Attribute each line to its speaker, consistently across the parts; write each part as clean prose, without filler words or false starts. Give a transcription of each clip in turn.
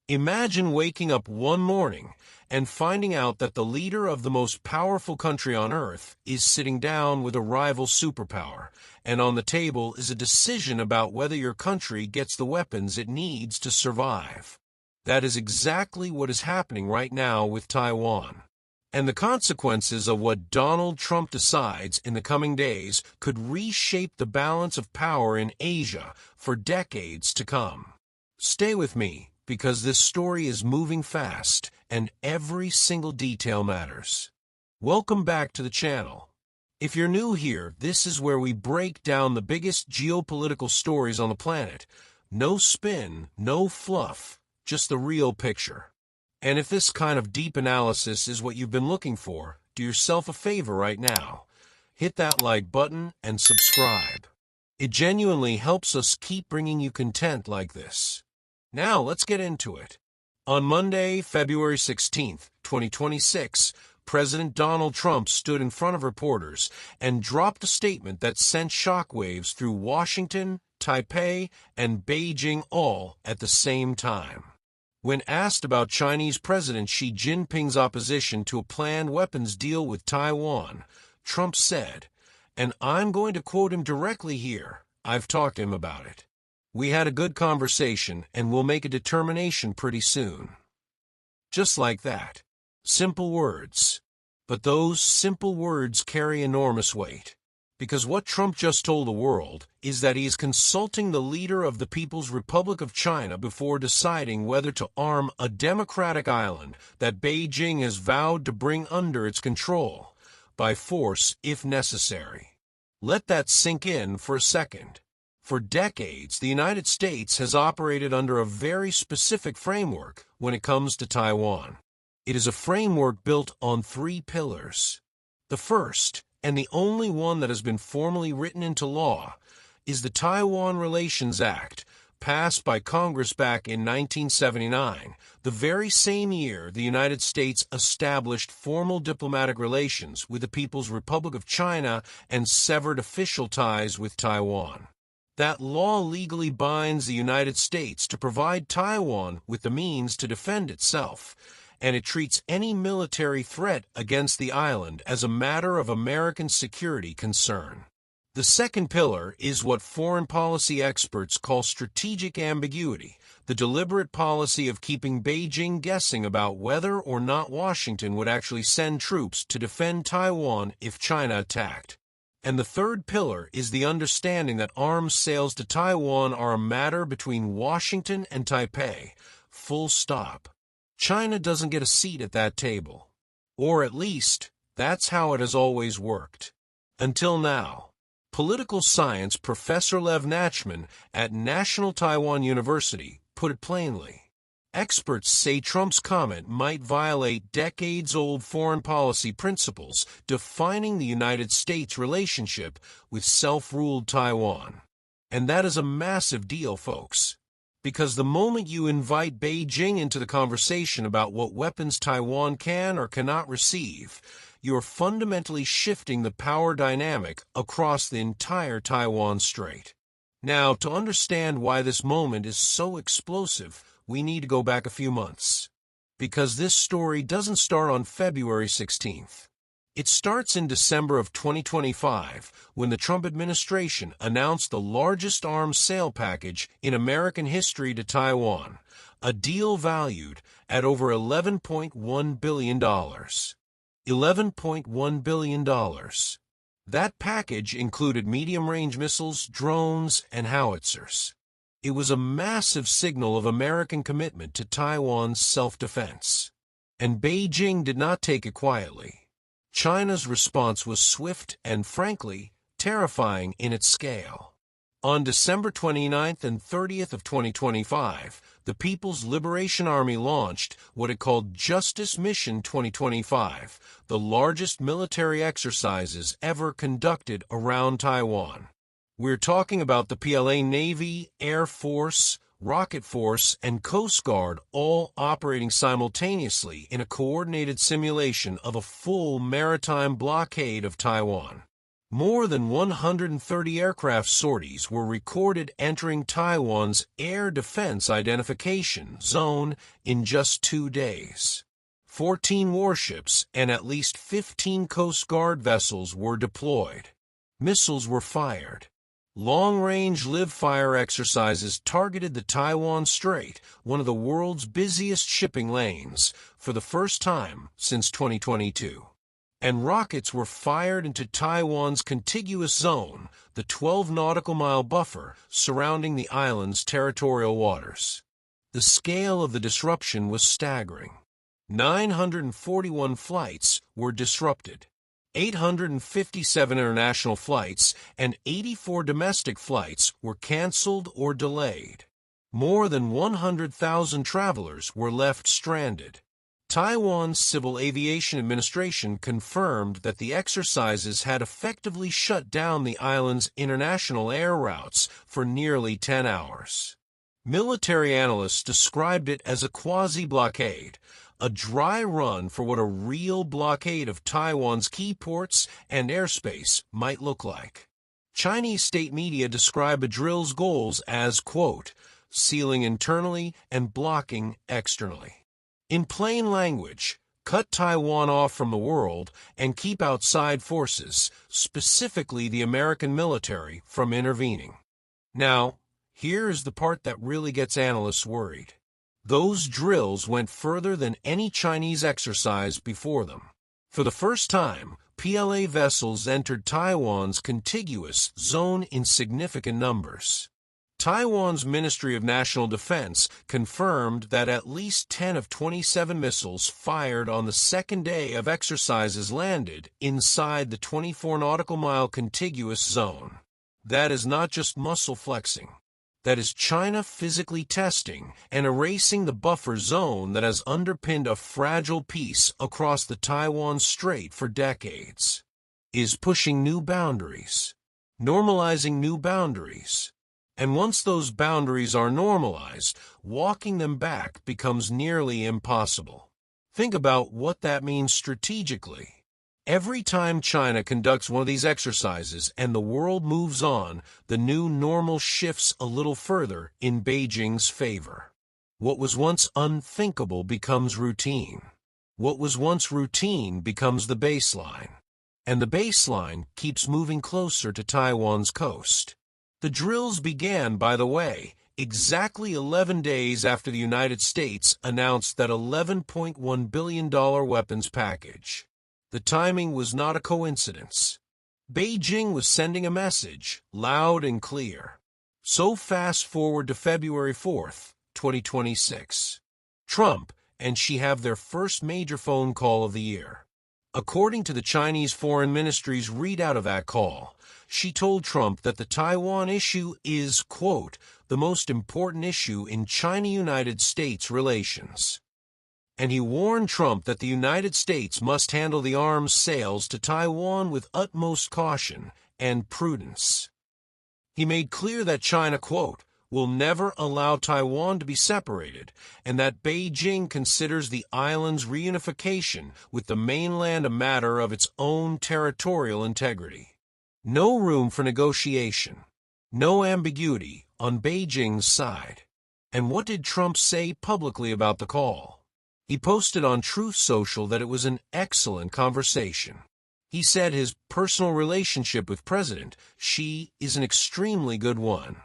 Speaker 1: Imagine waking up one morning and finding out that the leader of the most powerful country on Earth is sitting down with a rival superpower, and on the table is a decision about whether your country gets the weapons it needs to survive. That is exactly what is happening right now with Taiwan. And the consequences of what Donald Trump decides in the coming days could reshape the balance of power in Asia for decades to come. Stay with me, because this story is moving fast and every single detail matters. Welcome back to the channel. If you're new here, this is where we break down the biggest geopolitical stories on the planet. No spin, no fluff, just the real picture. And if this kind of deep analysis is what you've been looking for, do yourself a favor right now. Hit that like button and subscribe. It genuinely helps us keep bringing you content like this. Now let's get into it. On Monday, February 16th, 2026, President Donald Trump stood in front of reporters and dropped a statement that sent shockwaves through Washington, Taipei, and Beijing all at the same time. When asked about Chinese President Xi Jinping's opposition to a planned weapons deal with Taiwan, Trump said, and I'm going to quote him directly here, "I've talked to him about it. We had a good conversation and we'll make a determination pretty soon." Just like that. Simple words. But those simple words carry enormous weight. Because what Trump just told the world is that he is consulting the leader of the People's Republic of China before deciding whether to arm a democratic island that Beijing has vowed to bring under its control, by force if necessary. Let that sink in for a second. For decades, the United States has operated under a very specific framework when it comes to Taiwan. It is a framework built on 3 pillars. The first, and the only one that has been formally written into law, is the Taiwan Relations Act, passed by Congress back in 1979, the very same year the United States established formal diplomatic relations with the People's Republic of China and severed official ties with Taiwan. That law legally binds the United States to provide Taiwan with the means to defend itself, and it treats any military threat against the island as a matter of American security concern. The second pillar is what foreign policy experts call strategic ambiguity, the deliberate policy of keeping Beijing guessing about whether or not Washington would actually send troops to defend Taiwan if China attacked. And the third pillar is the understanding that arms sales to Taiwan are a matter between Washington and Taipei, full stop. China doesn't get a seat at that table. Or at least, that's how it has always worked. Until now. Political science professor Lev Nachman at National Taiwan University put it plainly. Experts say Trump's comment might violate decades-old foreign policy principles defining the United States' relationship with self-ruled Taiwan. And that is a massive deal, folks. Because the moment you invite Beijing into the conversation about what weapons Taiwan can or cannot receive, you're fundamentally shifting the power dynamic across the entire Taiwan Strait. Now, to understand why this moment is so explosive, we need to go back a few months. Because this story doesn't start on February 16th. It starts in December of 2025, when the Trump administration announced the largest arms sale package in American history to Taiwan, a deal valued at over $11.1 billion. $11.1 billion. That package included medium-range missiles, drones, and howitzers. It was a massive signal of American commitment to Taiwan's self-defense. And Beijing did not take it quietly. China's response was swift and, frankly, terrifying in its scale. On December 29th and 30th of 2025, the People's Liberation Army launched what it called Justice Mission 2025, the largest military exercises ever conducted around Taiwan. We're talking about the PLA Navy, Air Force, Rocket Force, and Coast Guard all operating simultaneously in a coordinated simulation of a full maritime blockade of Taiwan. More than 130 aircraft sorties were recorded entering Taiwan's air defense identification zone in just 2 days. 14 warships and at least 15 Coast Guard vessels were deployed. Missiles were fired. Long-range live-fire exercises targeted the Taiwan Strait, one of the world's busiest shipping lanes, for the first time since 2022. And rockets were fired into Taiwan's contiguous zone, the 12 nautical mile buffer surrounding the island's territorial waters. The scale of the disruption was staggering. 941 flights were disrupted. 857 international flights and 84 domestic flights were canceled or delayed. More than 100,000 travelers were left stranded. Taiwan's Civil Aviation Administration confirmed that the exercises had effectively shut down the island's international air routes for nearly 10 hours. Military analysts described it as a quasi-blockade, a dry run for what a real blockade of Taiwan's key ports and airspace might look like. Chinese state media describe the drill's goals as, quote, sealing internally and blocking externally. In plain language, cut Taiwan off from the world and keep outside forces, specifically the American military, from intervening. Now, here is the part that really gets analysts worried. Those drills went further than any Chinese exercise before them. For the first time, PLA vessels entered Taiwan's contiguous zone in significant numbers. Taiwan's Ministry of National Defense confirmed that at least 10 of 27 missiles fired on the second day of exercises landed inside the 24 nautical mile contiguous zone. That is not just muscle flexing. That is China physically testing and erasing the buffer zone that has underpinned a fragile peace across the Taiwan Strait for decades. Is pushing new boundaries, normalizing new boundaries. And once those boundaries are normalized, walking them back becomes nearly impossible. Think about what that means strategically. Every time China conducts one of these exercises and the world moves on, the new normal shifts a little further in Beijing's favor. What was once unthinkable becomes routine. What was once routine becomes the baseline. And the baseline keeps moving closer to Taiwan's coast. The drills began, by the way, exactly 11 days after the United States announced that $11.1 billion weapons package. The timing was not a coincidence. Beijing was sending a message, loud and clear. So fast forward to February 4th, 2026. Trump and Xi have their first major phone call of the year. According to the Chinese Foreign Ministry's readout of that call, Xi told Trump that the Taiwan issue is, quote, the most important issue in China-United States relations. And he warned Trump that the United States must handle the arms sales to Taiwan with utmost caution and prudence. He made clear that China, quote, will never allow Taiwan to be separated, and that Beijing considers the island's reunification with the mainland a matter of its own territorial integrity. No room for negotiation. No ambiguity on Beijing's side. And what did Trump say publicly about the call? He posted on Truth Social that it was an excellent conversation. He said his personal relationship with President Xi is an extremely good one.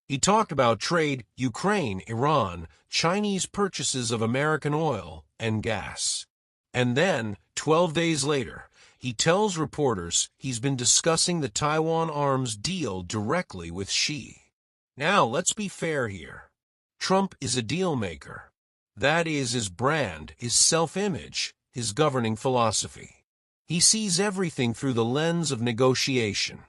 Speaker 1: He talked about trade, Ukraine, Iran, Chinese purchases of American oil and gas. And then, 12 days later, he tells reporters he's been discussing the Taiwan arms deal directly with Xi. Now, let's be fair here. Trump is a deal maker. That is his brand, his self-image, his governing philosophy. He sees everything through the lens of negotiation.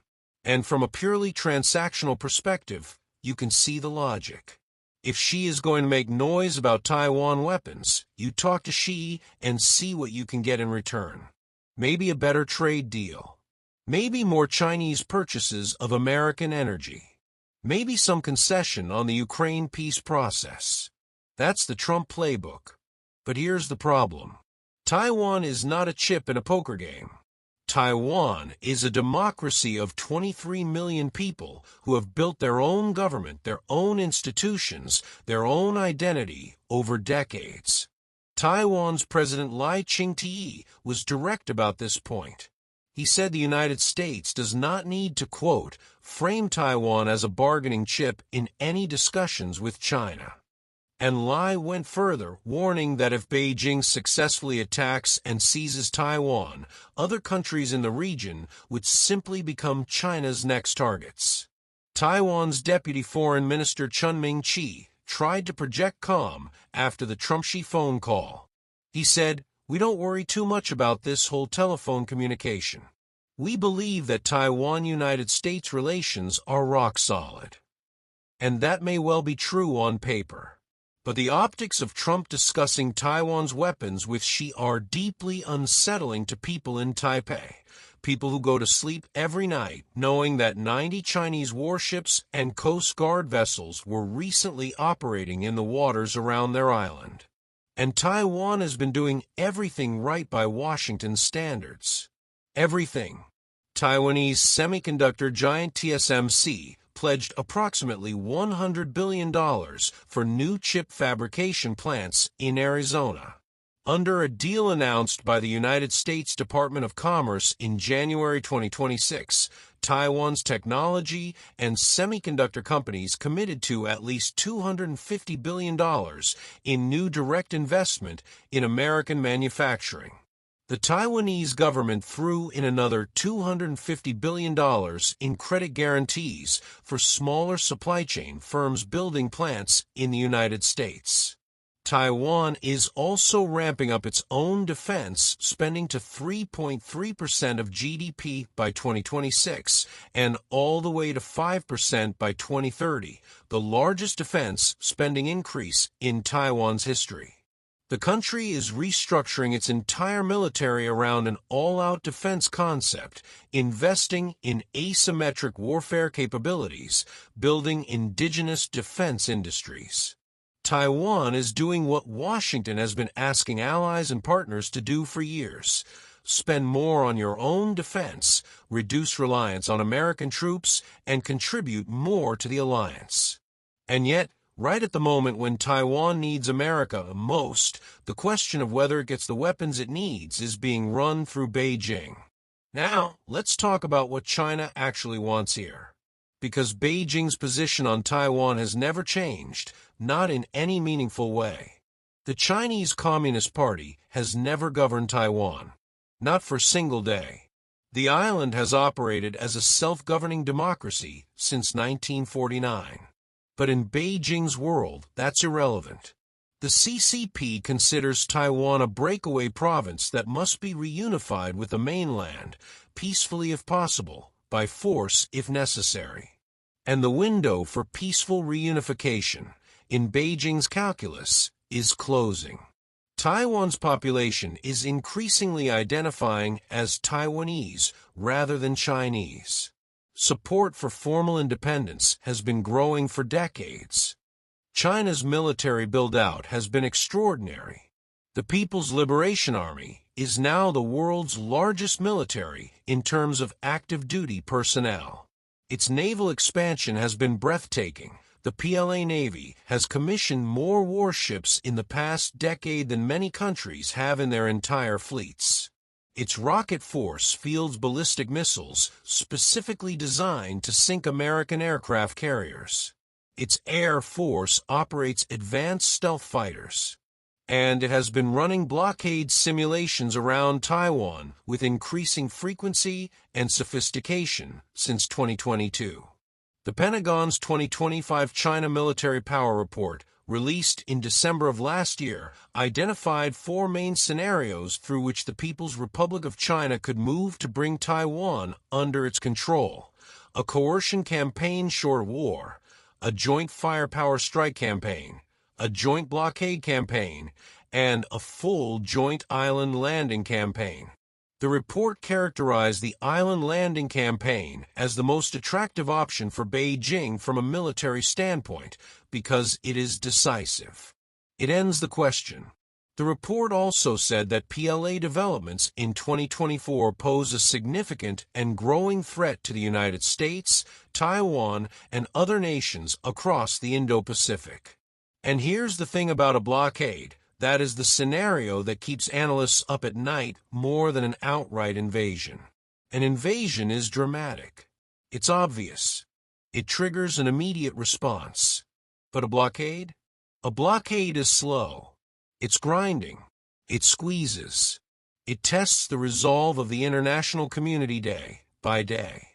Speaker 1: And from a purely transactional perspective, you can see the logic. If Xi is going to make noise about Taiwan weapons, you talk to Xi and see what you can get in return. Maybe a better trade deal. Maybe more Chinese purchases of American energy. Maybe some concession on the Ukraine peace process. That's the Trump playbook. But here's the problem. Taiwan is not a chip in a poker game. Taiwan is a democracy of 23 million people who have built their own government, their own institutions, their own identity over decades. Taiwan's President Lai Ching-te was direct about this point. He said the United States does not need to, quote, frame Taiwan as a bargaining chip in any discussions with China. And Lai went further, warning that if Beijing successfully attacks and seizes Taiwan, other countries in the region would simply become China's next targets. Taiwan's Deputy Foreign Minister Chun Ming-chi tried to project calm after the Trump-Xi phone call. He said, "We don't worry too much about this whole telephone communication. We believe that Taiwan-United States relations are rock solid." And that may well be true on paper. But the optics of Trump discussing Taiwan's weapons with Xi are deeply unsettling to people in Taipei, people who go to sleep every night knowing that 90 Chinese warships and Coast Guard vessels were recently operating in the waters around their island. And Taiwan has been doing everything right by Washington standards. Everything. Taiwanese semiconductor giant TSMC pledged approximately $100 billion for new chip fabrication plants in Arizona. Under a deal announced by the United States Department of Commerce in January 2026, Taiwan's technology and semiconductor companies committed to at least $250 billion in new direct investment in American manufacturing. The Taiwanese government threw in another $250 billion in credit guarantees for smaller supply chain firms building plants in the United States. Taiwan is also ramping up its own defense spending to 3.3% of GDP by 2026 and all the way to 5% by 2030, the largest defense spending increase in Taiwan's history. The country is restructuring its entire military around an all-out defense concept, investing in asymmetric warfare capabilities, building indigenous defense industries. Taiwan is doing what Washington has been asking allies and partners to do for years: spend more on your own defense, reduce reliance on American troops, and contribute more to the alliance. And yet, right at the moment when Taiwan needs America most, the question of whether it gets the weapons it needs is being run through Beijing. Now, let's talk about what China actually wants here. Because Beijing's position on Taiwan has never changed, not in any meaningful way. The Chinese Communist Party has never governed Taiwan, not for a single day. The island has operated as a self-governing democracy since 1949. But in Beijing's world, that's irrelevant. The CCP considers Taiwan a breakaway province that must be reunified with the mainland, peacefully if possible, by force if necessary. And the window for peaceful reunification, in Beijing's calculus, is closing. Taiwan's population is increasingly identifying as Taiwanese rather than Chinese. Support for formal independence has been growing for decades. China's military build-out has been extraordinary. The People's Liberation Army is now the world's largest military in terms of active duty personnel. Its naval expansion has been breathtaking. The PLA Navy has commissioned more warships in the past decade than many countries have in their entire fleets. Its rocket force fields ballistic missiles specifically designed to sink American aircraft carriers. Its air force operates advanced stealth fighters. And it has been running blockade simulations around Taiwan with increasing frequency and sophistication since 2022. The Pentagon's 2025 China Military Power Report, released in December of last year, identified 4 main scenarios through which the People's Republic of China could move to bring Taiwan under its control: a coercion campaign short war, a joint firepower strike campaign, a joint blockade campaign, and a full joint island landing campaign. The report characterized the island landing campaign as the most attractive option for Beijing from a military standpoint because it is decisive. It ends the question: The report also said that PLA developments in 2024 pose a significant and growing threat to the United States, Taiwan, and other nations across the Indo-Pacific. And here's the thing about a blockade: that is the scenario that keeps analysts up at night more than an outright invasion. An invasion is dramatic. It's obvious. It triggers an immediate response. But a blockade? A blockade is slow. It's grinding. It squeezes. It tests the resolve of the international community day by day.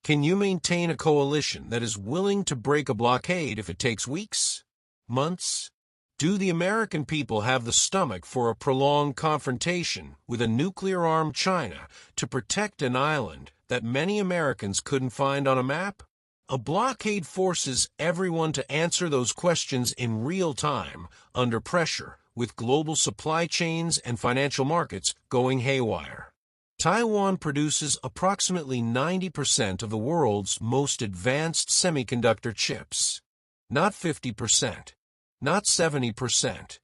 Speaker 1: Can you maintain a coalition that is willing to break a blockade if it takes weeks? Months? Do the American people have the stomach for a prolonged confrontation with a nuclear-armed China to protect an island that many Americans couldn't find on a map? A blockade forces everyone to answer those questions in real time, under pressure, with global supply chains and financial markets going haywire. Taiwan produces approximately 90% of the world's most advanced semiconductor chips. Not 50%, not 70%,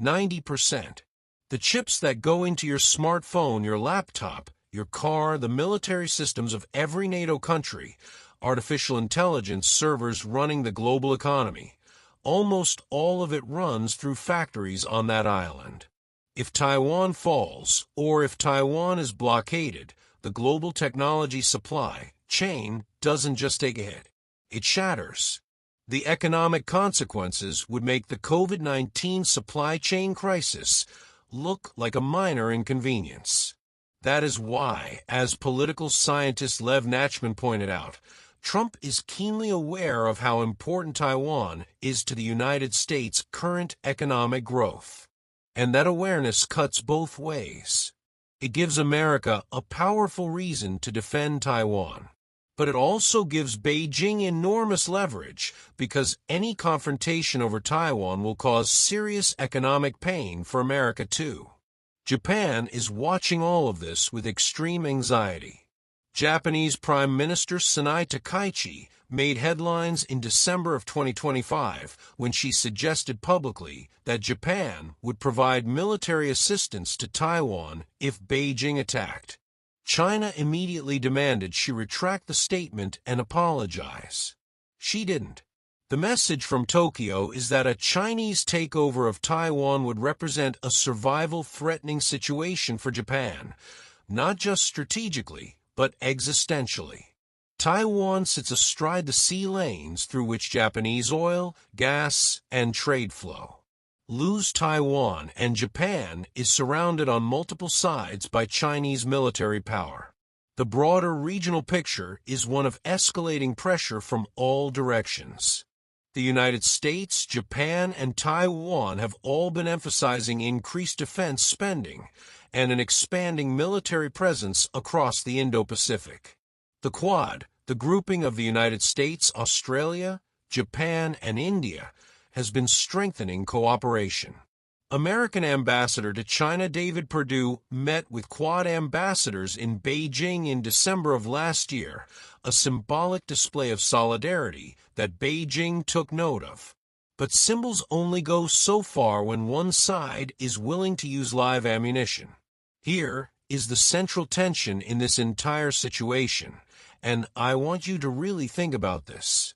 Speaker 1: 90%. The chips that go into your smartphone, your laptop, your car, the military systems of every NATO country, artificial intelligence servers running the global economy. Almost all of it runs through factories on that island. If Taiwan falls, or if Taiwan is blockaded, the global technology supply chain doesn't just take a hit. It shatters. The economic consequences would make the COVID-19 supply chain crisis look like a minor inconvenience. That is why, as political scientist Lev Nachman pointed out, Trump is keenly aware of how important Taiwan is to the United States' current economic growth. And that awareness cuts both ways. It gives America a powerful reason to defend Taiwan. But it also gives Beijing enormous leverage, because any confrontation over Taiwan will cause serious economic pain for America too. Japan is watching all of this with extreme anxiety. Japanese Prime Minister Sanai Takaichi made headlines in December of 2025 when she suggested publicly that Japan would provide military assistance to Taiwan if Beijing attacked. China immediately demanded she retract the statement and apologize. She didn't. The message from Tokyo is that a Chinese takeover of Taiwan would represent a survival-threatening situation for Japan, not just strategically, but existentially. Taiwan sits astride the sea lanes through which Japanese oil, gas, and trade flow. Lose Taiwan, and Japan is surrounded on multiple sides by Chinese military power. The broader regional picture is one of escalating pressure from all directions. The United States, Japan, and Taiwan have all been emphasizing increased defense spending and an expanding military presence across the Indo-Pacific. The Quad, the grouping of the United States, Australia, Japan, and India, has been strengthening cooperation. American Ambassador to China David Perdue met with Quad ambassadors in Beijing in December of last year, a symbolic display of solidarity that Beijing took note of. But symbols only go so far when one side is willing to use live ammunition. Here is the central tension in this entire situation, and I want you to really think about this.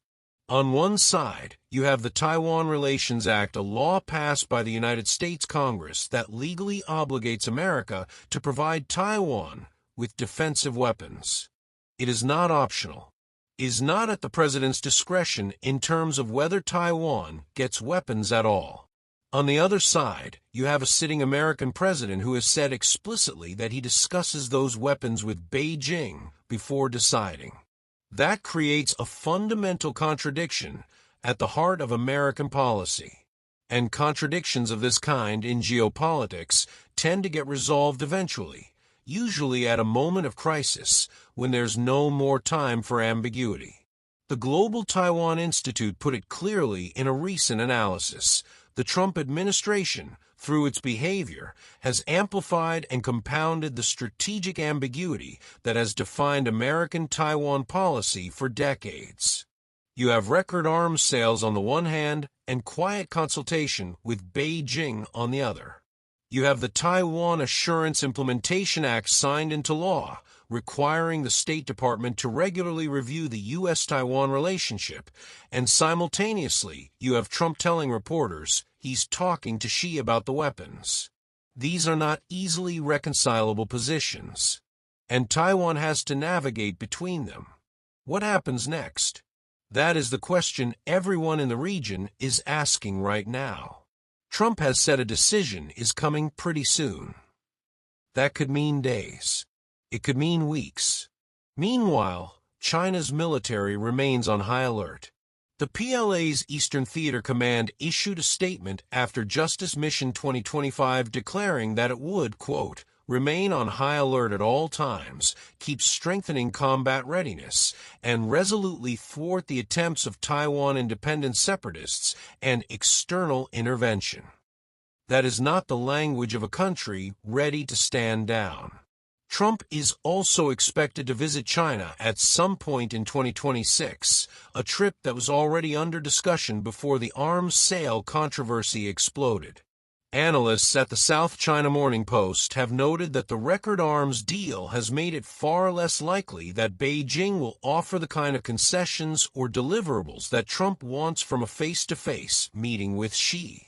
Speaker 1: On one side, you have the Taiwan Relations Act, a law passed by the United States Congress that legally obligates America to provide Taiwan with defensive weapons. It is not optional. It is not at the president's discretion in terms of whether Taiwan gets weapons at all. On the other side, you have a sitting American president who has said explicitly that he discusses those weapons with Beijing before deciding. That creates a fundamental contradiction at the heart of American policy. And contradictions of this kind in geopolitics tend to get resolved eventually, usually at a moment of crisis when there's no more time for ambiguity. The Global Taiwan Institute put it clearly in a recent analysis. The Trump administration, through its behavior, has amplified and compounded the strategic ambiguity that has defined American Taiwan policy for decades. You have record arms sales on the one hand and quiet consultation with Beijing on the other. You have the Taiwan Assurance Implementation Act signed into law, requiring the State Department to regularly review the U.S.-Taiwan relationship, and simultaneously, you have Trump telling reporters he's talking to Xi about the weapons. These are not easily reconcilable positions, and Taiwan has to navigate between them. What happens next? That is the question everyone in the region is asking right now. Trump has said a decision is coming pretty soon. That could mean days. It could mean weeks. Meanwhile, China's military remains on high alert. The PLA's Eastern Theater Command issued a statement after Justice Mission 2025 declaring that it would, quote, remain on high alert at all times, keep strengthening combat readiness, and resolutely thwart the attempts of Taiwan independent separatists and external intervention. That is not the language of a country ready to stand down. Trump is also expected to visit China at some point in 2026, a trip that was already under discussion before the arms sale controversy exploded. Analysts at the South China Morning Post have noted that the record arms deal has made it far less likely that Beijing will offer the kind of concessions or deliverables that Trump wants from a face-to-face meeting with Xi.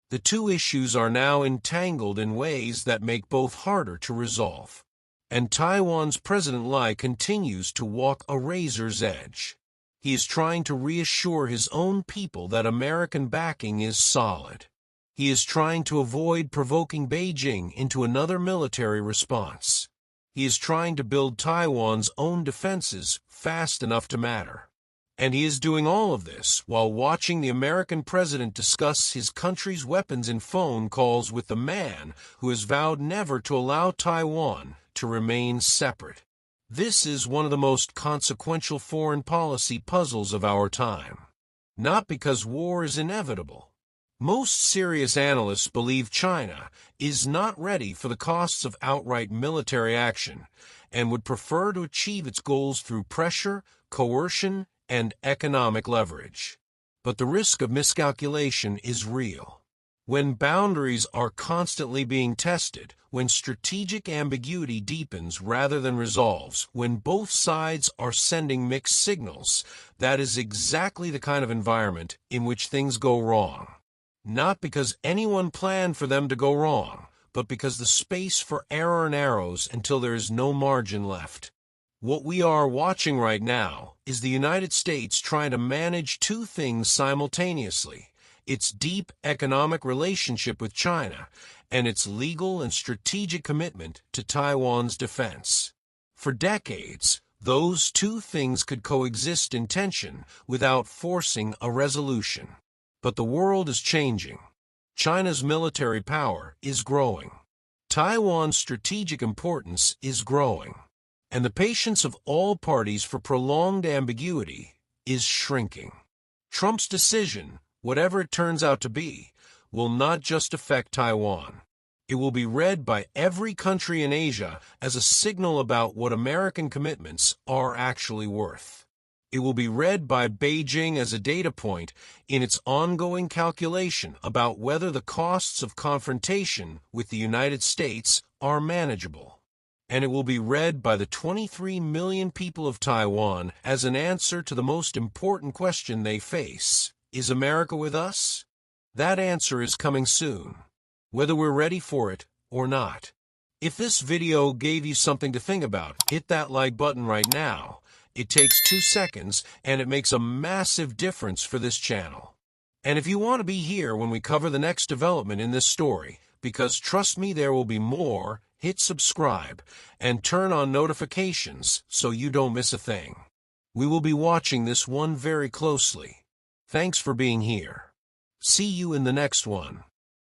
Speaker 1: The two issues are now entangled in ways that make both harder to resolve. And Taiwan's President Lai continues to walk a razor's edge. He is trying to reassure his own people that American backing is solid. He is trying to avoid provoking Beijing into another military response. He is trying to build Taiwan's own defenses fast enough to matter. And he is doing all of this while watching the American president discuss his country's weapons in phone calls with the man who has vowed never to allow Taiwan to remain separate. This is one of the most consequential foreign policy puzzles of our time. Not because war is inevitable. Most serious analysts believe China is not ready for the costs of outright military action and would prefer to achieve its goals through pressure, coercion, and economic leverage. But the risk of miscalculation is real. When boundaries are constantly being tested, when strategic ambiguity deepens rather than resolves, when both sides are sending mixed signals, that is exactly the kind of environment in which things go wrong. Not because anyone planned for them to go wrong, but because the space for error narrows until there is no margin left. What we are watching right now is the United States trying to manage two things simultaneously: its deep economic relationship with China and its legal and strategic commitment to Taiwan's defense. For decades, those two things could coexist in tension without forcing a resolution. But the world is changing. China's military power is growing. Taiwan's strategic importance is growing. And the patience of all parties for prolonged ambiguity is shrinking. Trump's decision, whatever it turns out to be, will not just affect Taiwan. It will be read by every country in Asia as a signal about what American commitments are actually worth. It will be read by Beijing as a data point in its ongoing calculation about whether the costs of confrontation with the United States are manageable. And it will be read by the 23 million people of Taiwan as an answer to the most important question they face: is America with us? That answer is coming soon, whether we're ready for it or not. If this video gave you something to think about, hit that like button right now. It takes 2 seconds, and it makes a massive difference for this channel. And if you want to be here when we cover the next development in this story, because trust me, there will be more, hit subscribe and turn on notifications so you don't miss a thing. We will be watching this one very closely. Thanks for being here. See you in the next one.